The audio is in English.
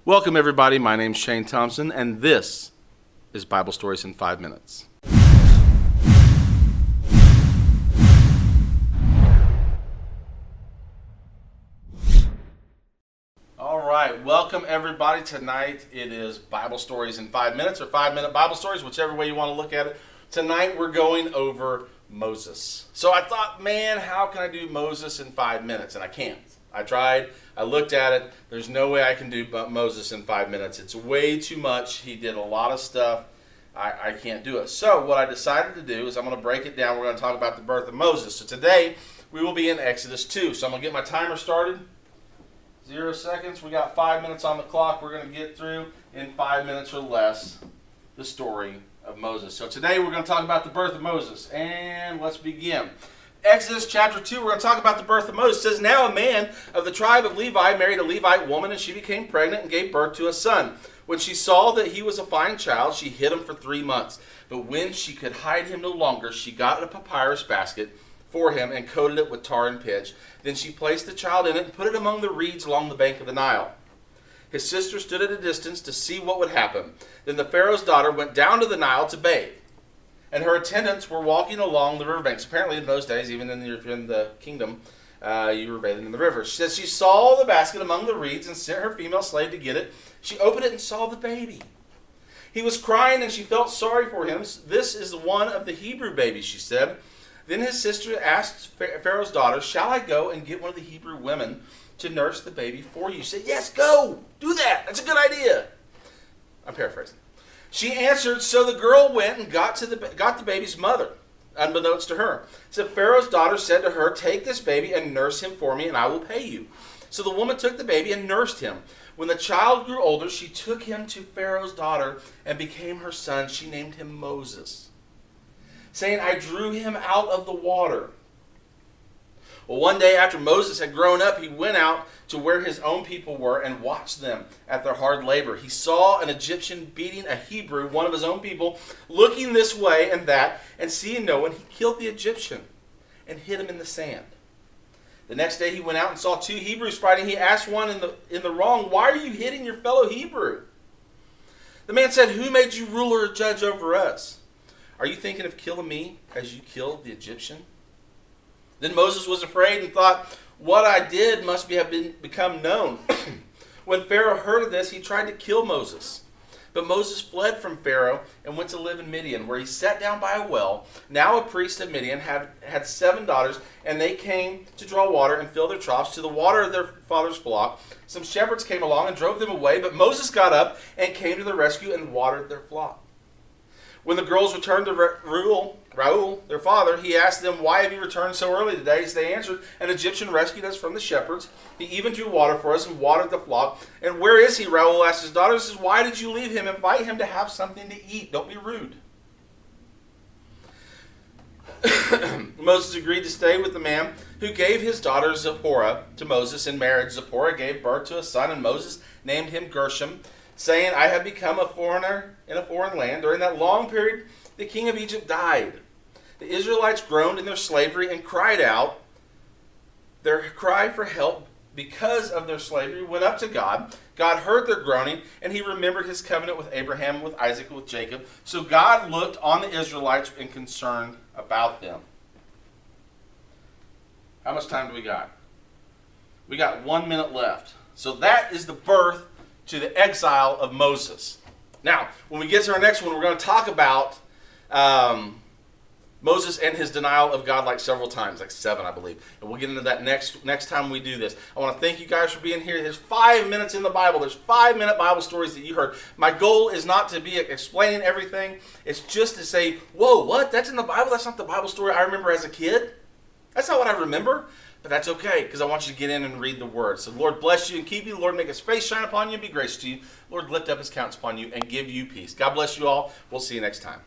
Welcome everybody, my name's Shane Thompson, and this is Bible Stories in 5 minutes. Alright, welcome everybody. Tonight it is Bible Stories in 5 minutes, or 5-minute Bible Stories, whichever way you want to look at it. Tonight we're going over Moses. So I thought, man, how can I do Moses in 5 minutes? And I can't. I tried, I looked at it, there's no way I can do Moses in 5 minutes. It's way too much. He did a lot of stuff. I can't do it. So what I decided to do is I'm going to break it down. We're going to talk about the birth of Moses. So today we will be in Exodus 2. So I'm going to get my timer started. 0 seconds. We got 5 minutes on the clock. We're going to get through in 5 minutes or less the story of Moses. So today we're going to talk about the birth of Moses. And let's begin. Exodus chapter 2, we're going to talk about the birth of Moses. It says, now a man of the tribe of Levi married a Levite woman, and she became pregnant and gave birth to a son. When she saw that he was a fine child, she hid him for 3 months. But when she could hide him no longer, she got a papyrus basket for him and coated it with tar and pitch. Then she placed the child in it and put it among the reeds along the bank of the Nile. His sister stood at a distance to see what would happen. Then the Pharaoh's daughter went down to the Nile to bathe, and her attendants were walking along the riverbanks. Apparently in those days, even if you're in the kingdom, you were bathing in the river. She says she saw the basket among the reeds and sent her female slave to get it. She opened it and saw the baby. He was crying and she felt sorry for him. This is one of the Hebrew babies, she said. Then his sister asked Pharaoh's daughter, shall I go and get one of the Hebrew women to nurse the baby for you? She said, yes, go. Do that. That's a good idea. I'm paraphrasing. She answered, so the girl went and got the baby's mother, unbeknownst to her. So Pharaoh's daughter said to her, take this baby and nurse him for me, and I will pay you. So the woman took the baby and nursed him. When the child grew older, she took him to Pharaoh's daughter and became her son. She named him Moses, saying, I drew him out of the water. Well, one day after Moses had grown up, he went out to where his own people were and watched them at their hard labor. He saw an Egyptian beating a Hebrew, one of his own people, looking this way and that, and seeing no one, he killed the Egyptian and hid him in the sand. The next day he went out and saw 2 Hebrews fighting. He asked one in the wrong, why are you hitting your fellow Hebrew? The man said, who made you ruler or judge over us? Are you thinking of killing me as you killed the Egyptian? Then Moses was afraid and thought, what I did must have become known. When Pharaoh heard of this, he tried to kill Moses. But Moses fled from Pharaoh and went to live in Midian, where he sat down by a well. Now a priest of Midian had 7 daughters, and they came to draw water and fill their troughs to the water of their father's flock. Some shepherds came along and drove them away, but Moses got up and came to their rescue and watered their flock. When the girls returned to Reuel, their father, he asked them, why have you returned so early today? So they answered, an Egyptian rescued us from the shepherds. He even drew water for us and watered the flock. And where is he? Reuel asked his daughter. He says, why did you leave him? Invite him to have something to eat. Don't be rude. Moses agreed to stay with the man who gave his daughter Zipporah to Moses in marriage. Zipporah gave birth to a son, and Moses named him Gershom, saying, I have become a foreigner in a foreign land. During that long period, the king of Egypt died. The Israelites groaned in their slavery and cried out. Their cry for help because of their slavery went up to God. God heard their groaning, and he remembered his covenant with Abraham, with Isaac, and with Jacob. So God looked on the Israelites and concerned about them. How much time do we got? We got 1 minute left. So that is the birth to the exile of Moses. Now, when we get to our next one, we're going to talk about Moses and his denial of God like several times, like 7, I believe. And we'll get into that next time we do this. I want to thank you guys for being here. There's 5 minutes in the Bible. There's 5-minute Bible stories that you heard. My goal is not to be explaining everything. It's just to say, whoa, what? That's in the Bible? That's not the Bible story I remember as a kid? That's not what I remember. But that's okay, because I want you to get in and read the Word. So Lord bless you and keep you. Lord make his face shine upon you and be gracious to you. Lord lift up his countenance upon you and give you peace. God bless you all. We'll see you next time.